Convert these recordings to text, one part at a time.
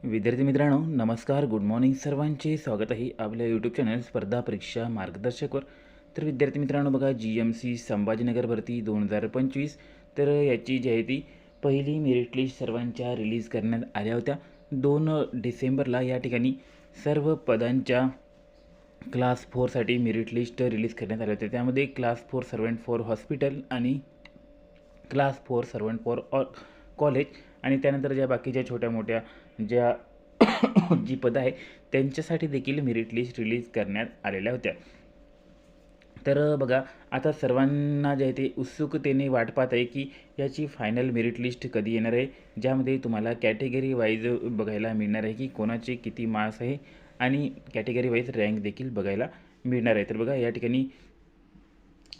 विद्यार्थी मित्रांनो नमस्कार, गुड मॉर्निंग. सर्वांचे स्वागत आहे आपल्या यूट्यूब चॅनल स्पर्धा परीक्षा मार्गदर्शकवर. तर विद्यार्थी मित्रांनो बघा, GMC संभाजीनगर भरती 2025 तर याची जी आहे ती पहिली मेरिट लिस्ट सर्वांच्या रिलीज करण्यात आल्या होत्या. 2 डिसेंबरला या ठिकाणी सर्व पदांच्या क्लास 4साठी मेरिट लिस्ट रिलीज करण्यात आल्या होत्या. त्यामध्ये क्लास 4 सर्वंट फॉर हॉस्पिटल आणि क्लास 4 सर्वंट फॉर कॉलेज आणि त्यानंतर ज्या बाकीच्या छोट्या मोठ्या ज्या जी पदं आहे त्यांच्यासाठी देखील मेरिट लिस्ट रिलीज करण्यात आलेल्या होत्या. तर बघा, आता सर्वांना जे आहे ते उत्सुकतेने वाट पाहत आहे की याची फायनल मेरिट लिस्ट कधी येणार आहे, ज्यामध्ये तुम्हाला कॅटेगरी वाईज बघायला मिळणार आहे की कोणाचे किती मार्क्स आहे आणि कॅटेगरी वाईज रँक देखील बघायला मिळणार आहे. तर बघा, या ठिकाणी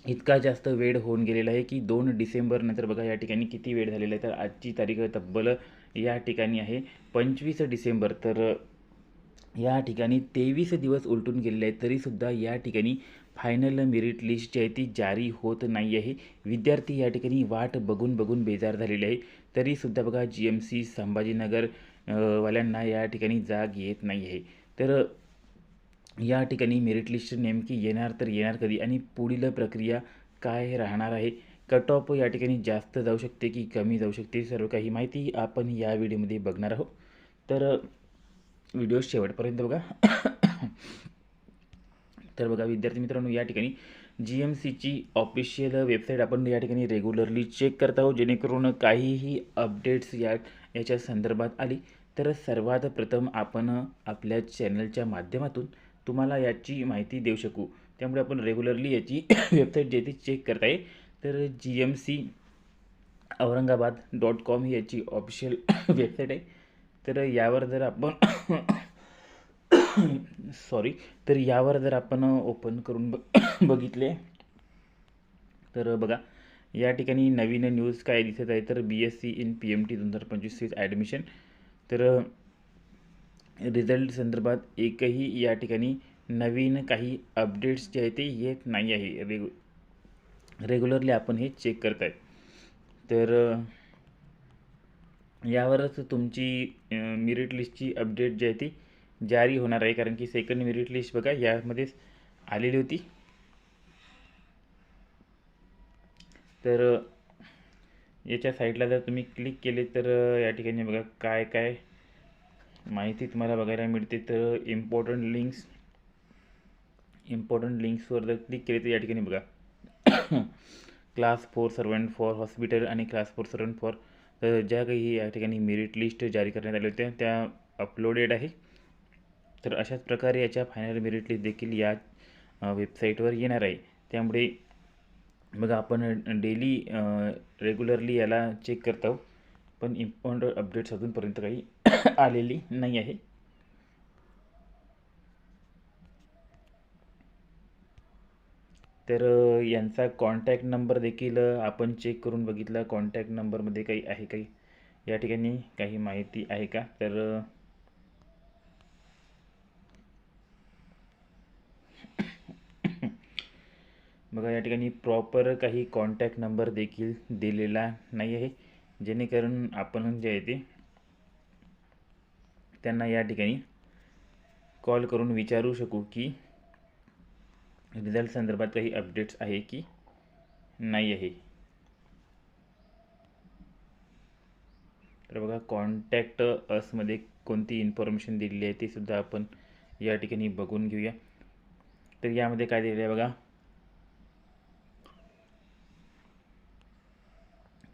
इतका जास्त वेळ होऊन गेलेला आहे की 2 डिसेंबर नंतर बघा या ठिकाणी किती वेळ झालेला आहे. तर आजची तारीख तब्बल या ठिकाणी आहे 25 डिसेंबर. तर या ठिकाणी 23 दिवस उलटून गेलेले आहेत, तरीसुद्धा या ठिकाणी फायनल मेरिट लिस्ट जी आहे ती जारी होत नाही आहे. विद्यार्थी या ठिकाणी वाट बघून बघून बेजार झालेले आहे. तरीसुद्धा बघा, GMC संभाजीनगर वाल्यांना या ठिकाणी जाग येत नाही आहे. तर या ठिकाणी मेरिट लिस्ट नेमकी येणार तर येणार कधी आणि पुढील प्रक्रिया काय राहणार आहे, कट ऑफ या ठिकाणी जास्त जाऊ शकते की कमी जाऊ शकते, सर्व काही माहिती आपण या व्हिडिओमध्ये बघणार आहोत. तर व्हिडिओ शेवटपर्यंत बघा. तर बघा विद्यार्थी मित्रांनो, या ठिकाणी GMCची ऑफिशियल वेबसाईट आपण या ठिकाणी रेग्युलरली चेक करत आहोत, जेणेकरून काहीही अपडेट्स याच्या संदर्भात आली तर सर्वात प्रथम आपण आपल्या चॅनलच्या माध्यमातून तुम्हाला याची माहिती देऊ शकू. त्यामुळे आपण रेग्युलरली याची वेबसाईट जे ती चेक करत आहे. तर GMC औरंगाबाद.com ही याची ऑफिशियल वेबसाईट आहे. तर यावर जर आपण तर यावर जर आपण ओपन करून बघितले तर बघा, या ठिकाणी नवीन न्यूज काय दिसत आहे तर BSc इन PMT 2025 ॲडमिशन. तर रिझल्ट संदर्भात एकही या ठिकाणी नवीन काही अपडेट्स जे आहे ते येत नाही आहे. रेग्युलरली आपण हे चेक करत आहे. तर यावरच तुमची मेरिट लिस्टची अपडेट जी आहे ती जारी होणार आहे, कारण की सेकंड मेरिट लिस्ट बघा यामध्येच आलेली होती. तर याच्या साईडला जर तुम्ही क्लिक केले तर या ठिकाणी बघा काय काय माहिती तुम्हाला बघायला मिळते. तर इम्पॉर्टंट लिंक्सवर जर क्लिक केले तर या ठिकाणी बघा क्लास 4 सर्वंट फॉर हॉस्पिटल आणि क्लास 4 सर्वंट फॉर ज्या काही या ठिकाणी मेरिट लिस्ट जारी करण्यात आल्या होत्या त्या अपलोडेड आहे. तर अशाच प्रकारे याच्या फायनल मेरिट लिस्ट देखील या वेबसाईटवर येणार आहे. त्यामुळे बघा, आपण डेली रेग्युलरली याला चेक करत आहोत, पण इम्पॉर्टंट अपडेट्स अजूनपर्यंत काही आलेली नाही आहे. तर यांचा कॉन्टॅक्ट नंबर देखील आपण चेक करून बघितला. कॉन्टॅक्ट नंबरमध्ये काही आहे, काही या ठिकाणी काही माहिती आहे का? तर बघा, या ठिकाणी प्रॉपर काही कॉन्टॅक्ट नंबर देखील दिलेला नाही आहे, जेणेकरून आपण जे आहे ते त्यांना या ठिकाणी कॉल करून विचारू शकू की रिझल्ट संदर्भात काही अपडेट्स आहे की नाही आहे. तर बघा, कॉन्टॅक्ट असमध्ये कोणती इन्फॉर्मेशन दिलेली आहे ते सुद्धा आपण या ठिकाणी बघून घेऊया. तर यामध्ये काय दिलेलं आहे बघा,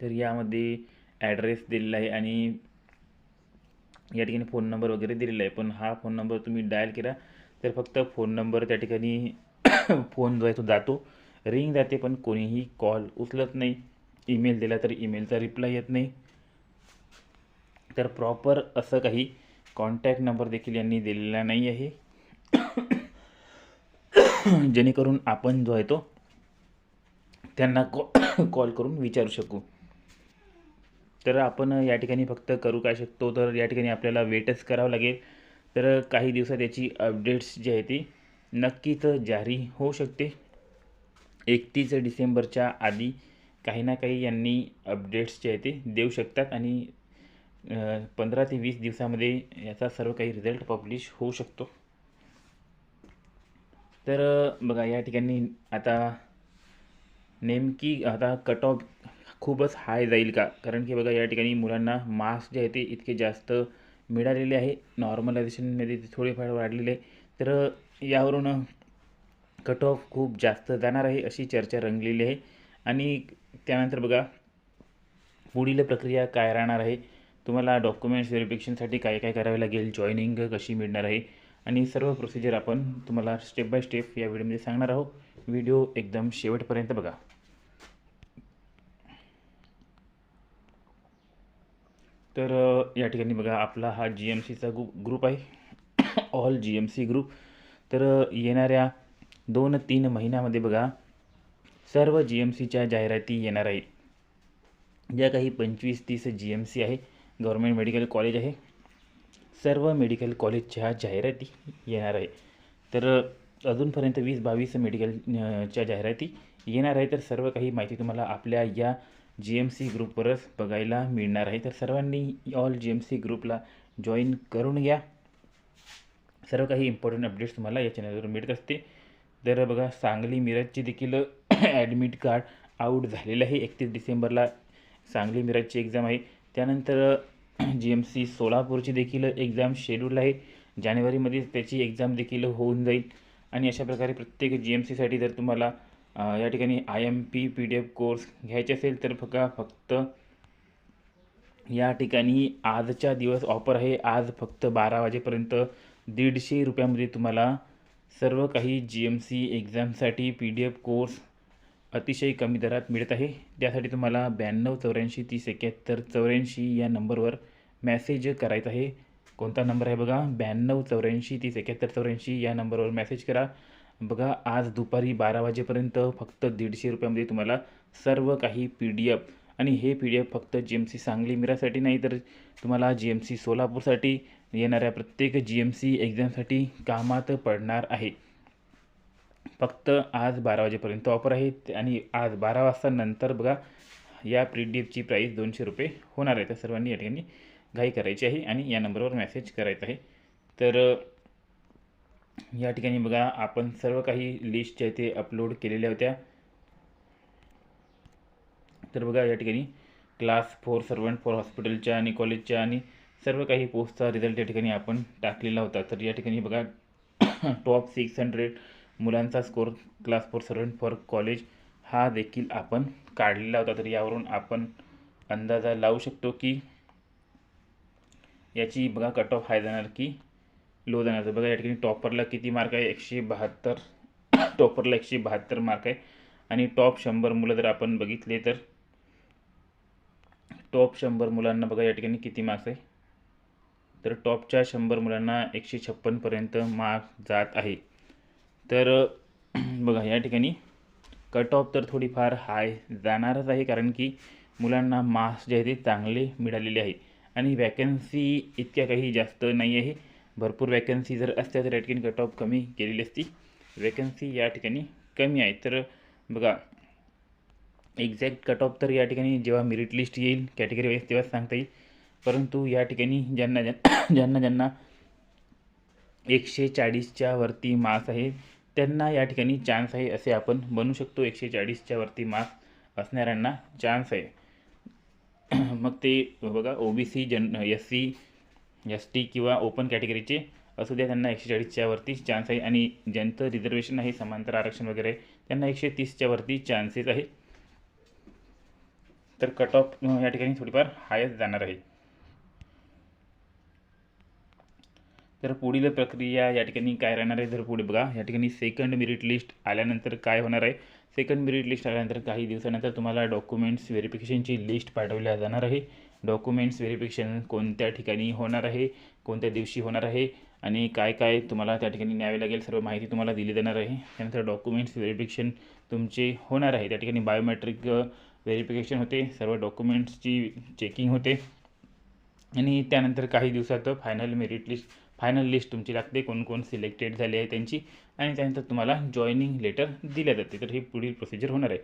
तर यामध्ये ॲड्रेस दिलेला आहे आणि या ठिकाणी फोन नंबर वगैरे दिलेला आहे. पण हा फोन नंबर तुम्ही डायल केला तर फक्त फोन नंबर त्या ठिकाणी फोन जो आहे तो जातो, रिंग जाते, पण कोणीही कॉल उचलत नाही. ईमेल दिला तर ईमेलचा रिप्लाय येत नाही. तर प्रॉपर असं काही कॉन्टॅक्ट नंबर देखील यांनी दिलेला नाही आहे, जेणेकरून आपण जो आहे तो त्यांना कॉल करून विचारू शकू. तर आपण या ठिकाणी फक्त करू काय शकतो, तर या ठिकाणी आपल्याला वेटच करावं लागेल. तर काही दिवसात याची अपडेट्स जी आहे ती नक्कीच जारी होऊ शकते. 31 डिसेंबरच्या आधी काही ना काही यांनी अपडेट्स जे आहे ते देऊ शकतात आणि 15 ते 20 दिवसामध्ये याचा सर्व काही रिझल्ट पब्लिश होऊ शकतो. तर बघा या ठिकाणी आता नेमकी आता कट ऑफ खूपच हाय जाईल का? कारण की बघा या ठिकाणी मुलांना मार्क्स जे आहे ते इतके जास्त मिळालेले आहे, नॉर्मलायझेशनमध्ये ते थोडेफार वाढलेले आहे. तर यावरून कट ऑफ खूप जास्त जाणार आहे अशी चर्चा रंगलेली आहे. आणि त्यानंतर बघा पुढील प्रक्रिया काय राहणार आहे, तुम्हाला डॉक्युमेंट्स व्हेरिफिकेशनसाठी काय काय करावे लागेल, जॉईनिंग कशी मिळणार आहे आणि सर्व प्रोसिजर आपण तुम्हाला स्टेप बाय स्टेप या व्हिडिओमध्ये सांगणार आहोत. व्हिडिओ एकदम शेवटपर्यंत बघा. तर या ठिकाणी बघा आपला हा GMCचा ग्रुप आहे, ऑल GMC ग्रुप. तर येणाऱ्या 2-3 महिन्यामध्ये बघा सर्व GMCच्या जाहिराती येणार आहे. ज्या काही 25-30 GMC आहे, गव्हर्मेंट मेडिकल कॉलेज आहे, सर्व मेडिकल कॉलेजच्या जाहिराती येणार आहे. तर अजूनपर्यंत 20-22 मेडिकलच्या जाहिराती येणार आहे. तर सर्व काही माहिती तुम्हाला आपल्या या GMC ग्रुपवरच बघायला मिळणार आहे. तर सर्वांनी ऑल GMC ग्रुपला जॉईन करून घ्या. सर्व काही इम्पॉर्टंट अपडेट्स तुम्हाला या चॅनलवर मिळत असते. तर बघा सांगली मिरजची देखील ॲडमिट कार्ड आऊट झालेलं आहे. 31 डिसेंबरला सांगली मिरजची एक्झाम आहे. त्यानंतर GMC सोलापूरची देखील एक्झाम शेड्यूल आहे. जानेवारीमध्ये त्याची एक्झाम देखील होऊन जाईल. आणि अशा प्रकारे प्रत्येक GMCसाठी जर तुम्हाला या ठिकाणी IMP PDF कोर्स घ्यायचे असेल तर फक्त या ठिकाणी आजच्या दिवस ऑफर आहे. आज फक्त 12 वाजेपर्यंत 150 रुपयामध्ये तुम्हाला सर्व काही GMC एक्झामसाठी PDF कोर्स अतिशय कमी दरात मिळत आहे. त्यासाठी तुम्हाला 9284 30 71 84 या नंबरवर मेसेज करायचा आहे. कोणता नंबर आहे बघा, 9284 30 71 84 या नंबरवर मेसेज करा. बघा आज दुपारी 12 वाजेपर्यंत फक्त 150 रुपयामध्ये तुम्हाला सर्व काही PDF, आणि हे PDF फक्त GMC सांगली मिरजसाठी नाही तर तुम्हाला GMC सोलापूरसाठी येणाऱ्या प्रत्येक GMC एक्झामसाठी कामात पडणार आहे. फक्त आज 12 वाजेपर्यंत ऑफर आहे. आणि आज 12 वाजता नंतर बघा या PDFची प्राईस 200 रुपये होणार आहे. तर सर्वांनी या ठिकाणी घाई करायची आहे आणि या नंबरवर मेसेज करायचा आहे. तर या ठिकाणी बघा आपण सर्व काही लिस्ट आहे ते अपलोड केलेल्या होत्या. तर बघा या ठिकाणी क्लास 4 सर्वंट फॉर हॉस्पिटलच्या आणि कॉलेजच्या आणि सर्व काही पोस्टचा रिझल्ट या ठिकाणी आपण टाकलेला होता. तर या ठिकाणी बघा टॉप 600 मुलांचा score class 4 servant for college हा देखील आपण काढलेला होता. तर यावरून आपण अंदाजा लावू शकतो की याची बघा कट ऑफ हाय जाणार की लो जाणार. तर बघा या ठिकाणी टॉपरला किती मार्क आहे, 172. टॉपरला 172 मार्क आहे. आणि टॉप 100 मुलं जर आपण बघितले तर टॉप 100 मुलांना बघा या ठिकाणी किती मार्क्स आहे, तर टॉपच्या 100 मुलांना 156 पर्यंत मार्क जात आहे. तर बघा या ठिकाणी कट ऑफ तर थोडीफार हाय जाणारच आहे, कारण की मुलांना मार्क्स जे आहे ते चांगले मिळालेले आहे. आणि वॅकन्सी इतक्या काही जास्त नाही आहे. भरपूर वॅकन्सी जर असत्या तर या ठिकाणी कट ऑफ कमी केलेली असती. वॅकन्सी या ठिकाणी कमी आहे. तर बघा एक्झॅक्ट कट ऑफ तर या ठिकाणी जेव्हा मेरिट लिस्ट येईल कॅटेगरी वाईज तेव्हाच सांगता येईल. परंतु या ठिकाणी ज्यांना ज्यांना 140च्या वरती मार्क्स आहे त्यांना या ठिकाणी चान्स आहे असे आपण बनवू शकतो. 140च्या वरती मार्क्स असणाऱ्यांना चान्स आहे. मग ते बघा OBC SC ST किंवा ओपन कॅटेगरीचे असू द्या, त्यांना 140च्या वरती चान्स आहे. आणि ज्यांचं रिझर्वेशन आहे, समांतर आरक्षण वगैरे, त्यांना 130च्या वरती चान्सेस आहे. तर कट ऑफ या ठिकाणी थोडीफार हायच जाणार आहे. तर पुढील प्रक्रिया या ठिकाणी काय राहणार आहे, तर पुढे बघा या ठिकाणी सेकंड मेरिट लिस्ट आल्यानंतर काय होणार आहे. सेकंड मेरिट लिस्ट आल्यानंतर काही दिवसानंतर तुम्हाला डॉक्युमेंट्स व्हेरिफिकेशनची लिस्ट पाठवल्या जाणार आहे. डॉक्युमेंट्स व्हेरिफिकेशन कोणत्या ठिकाणी होणार आहे, कोणत्या दिवशी होणार आहे आणि काय काय तुम्हाला त्या ठिकाणी न्यावे लागेल, सर्व माहिती तुम्हाला दिली जाणार आहे. त्यानंतर डॉक्युमेंट्स व्हेरिफिकेशन तुमचे होणार आहे. त्या ठिकाणी बायोमेट्रिक व्हेरिफिकेशन होते, सर्व डॉक्युमेंट्सची चेकिंग होते आणि त्यानंतर काही दिवसात फायनल लिस्ट तुमची लागते, कोण सिलेक्टेड झाले आहे त्यांची. आणि त्यानंतर तुम्हाला जॉईनिंग लेटर दिल्या जाते. तर ही पुढील प्रोसिजर होणार आहे.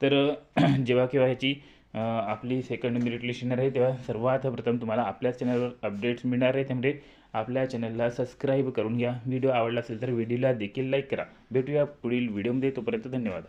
तर जेव्हा केव्हा ह्याची आपली सेकंड मेरिट लिस्ट येणार आहे, तेव्हा सर्वात प्रथम तुम्हाला आपल्या चॅनलवर अपडेट्स मिळणार आहे. त्यामुळे आपल्या चॅनलला सबस्क्राईब करून घ्या. व्हिडिओ आवडला असेल तर व्हिडिओला देखील लाईक करा. भेटूया पुढील व्हिडिओमध्ये. तोपर्यंत धन्यवाद.